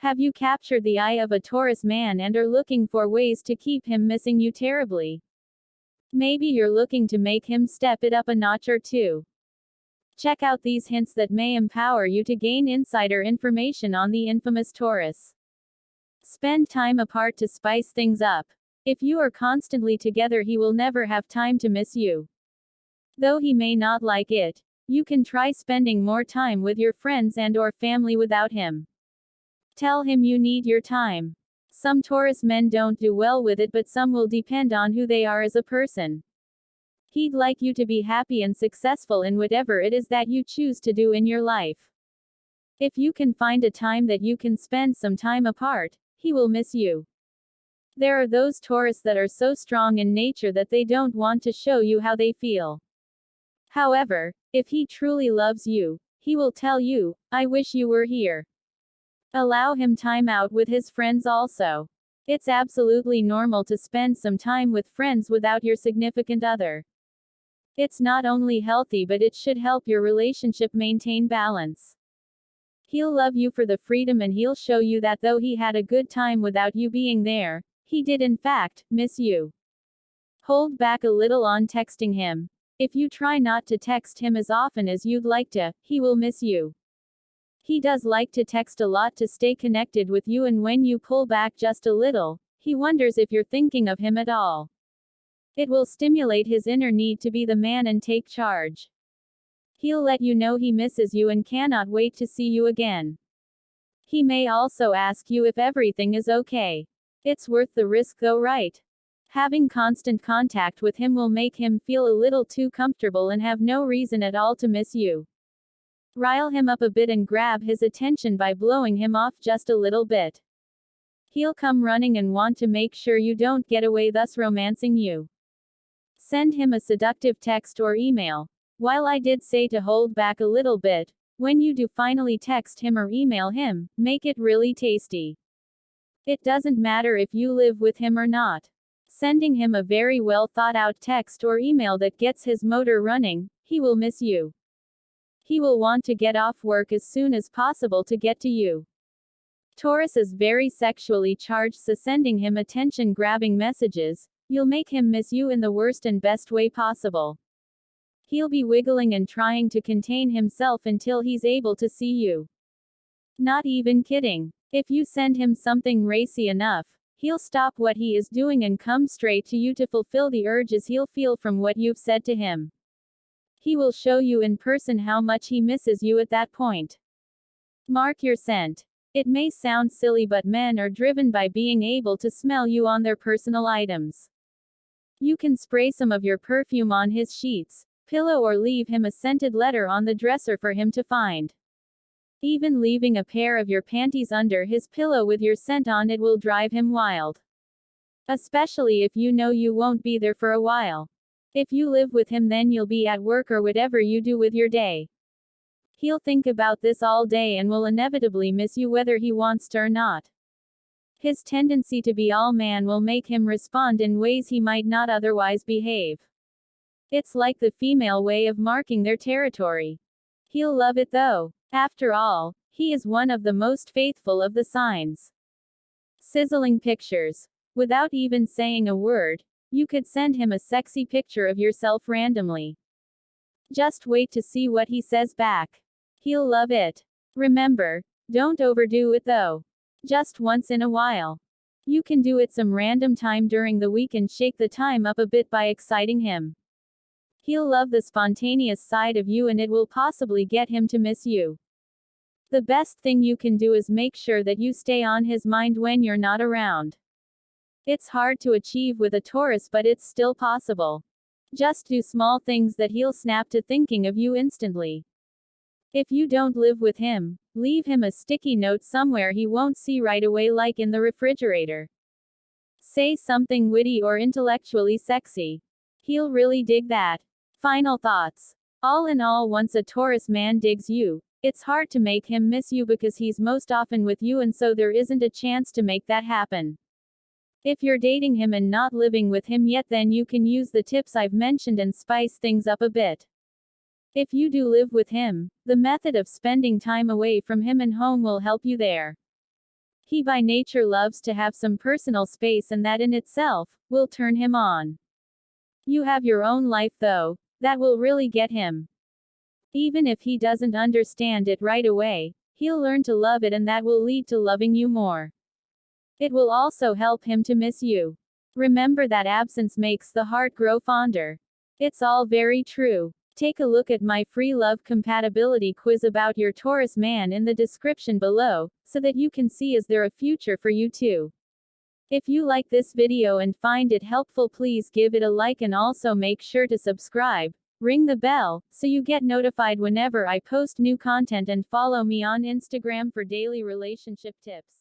Have you captured the eye of a Taurus man and are looking for ways to keep him missing you terribly? Maybe you're looking to make him step it up a notch or two. Check out these hints that may empower you to gain insider information on the infamous Taurus. Spend time apart to spice things up. If you are constantly together, he will never have time to miss you. Though he may not like it, you can try spending more time with your friends and/or family without him. Tell him you need your time. Some Taurus men don't do well with it, but some will depend on who they are as a person. He'd like you to be happy and successful in whatever it is that you choose to do in your life. If you can find a time that you can spend some time apart, he will miss you. There are those Taurus that are so strong in nature that they don't want to show you how they feel. However, if he truly loves you, he will tell you, "I wish you were here." Allow him time out with his friends also. It's absolutely normal to spend some time with friends without your significant other. It's not only healthy, but it should help your relationship maintain balance. He'll love you for the freedom, and he'll show you that though he had a good time without you being there, he did in fact miss you. Hold back a little on texting him. If you try not to text him as often as you'd like to, he will miss you. He does like to text a lot to stay connected with you, and when you pull back just a little, he wonders if you're thinking of him at all. It will stimulate his inner need to be the man and take charge. He'll let you know he misses you and cannot wait to see you again. He may also ask you if everything is okay. It's worth the risk though, right? Having constant contact with him will make him feel a little too comfortable and have no reason at all to miss you. Rile him up a bit and grab his attention by blowing him off just a little bit. He'll come running and want to make sure you don't get away, thus romancing you. Send him a seductive text or email. While I did say to hold back a little bit, when you do finally text him or email him, make it really tasty. It doesn't matter if you live with him or not. Sending him a very well thought out text or email that gets his motor running, he will miss you. He will want to get off work as soon as possible to get to you. Taurus is very sexually charged, so sending him attention-grabbing messages, you'll make him miss you in the worst and best way possible. He'll be wiggling and trying to contain himself until he's able to see you. Not even kidding. If you send him something racy enough, he'll stop what he is doing and come straight to you to fulfill the urges he'll feel from what you've said to him. He will show you in person how much he misses you at that point. Mark your scent. It may sound silly, but men are driven by being able to smell you on their personal items. You can spray some of your perfume on his sheets, pillow, or leave him a scented letter on the dresser for him to find. Even leaving a pair of your panties under his pillow with your scent on it will drive him wild. Especially if you know you won't be there for a while. If you live with him, then you'll be at work or whatever you do with your day. He'll think about this all day and will inevitably miss you whether he wants to or not. His tendency to be all man will make him respond in ways he might not otherwise behave. It's like the female way of marking their territory. He'll love it though. After all, he is one of the most faithful of the signs. Sizzling pictures. Without even saying a word, you could send him a sexy picture of yourself randomly. Just wait to see what he says back. He'll love it. Remember, don't overdo it though. Just once in a while. You can do it some random time during the week and shake the time up a bit by exciting him. He'll love the spontaneous side of you, and it will possibly get him to miss you. The best thing you can do is make sure that you stay on his mind when you're not around. It's hard to achieve with a Taurus, but it's still possible. Just do small things that he'll snap to thinking of you instantly. If you don't live with him, leave him a sticky note somewhere he won't see right away, like in the refrigerator. Say something witty or intellectually sexy. He'll really dig that. Final thoughts. All in all, once a Taurus man digs you, it's hard to make him miss you because he's most often with you, and so there isn't a chance to make that happen. If you're dating him and not living with him yet, then you can use the tips I've mentioned and spice things up a bit. If you do live with him, the method of spending time away from him and home will help you there. He by nature loves to have some personal space, and that in itself will turn him on. You have your own life though, that will really get him. Even if he doesn't understand it right away, he'll learn to love it, and that will lead to loving you more. It will also help him to miss you. Remember that absence makes the heart grow fonder. It's all very true. Take a look at my free love compatibility quiz about your Taurus man in the description below, so that you can see is there a future for you too. If you like this video and find it helpful, please give it a like, and also make sure to subscribe, ring the bell, so you get notified whenever I post new content, and follow me on Instagram for daily relationship tips.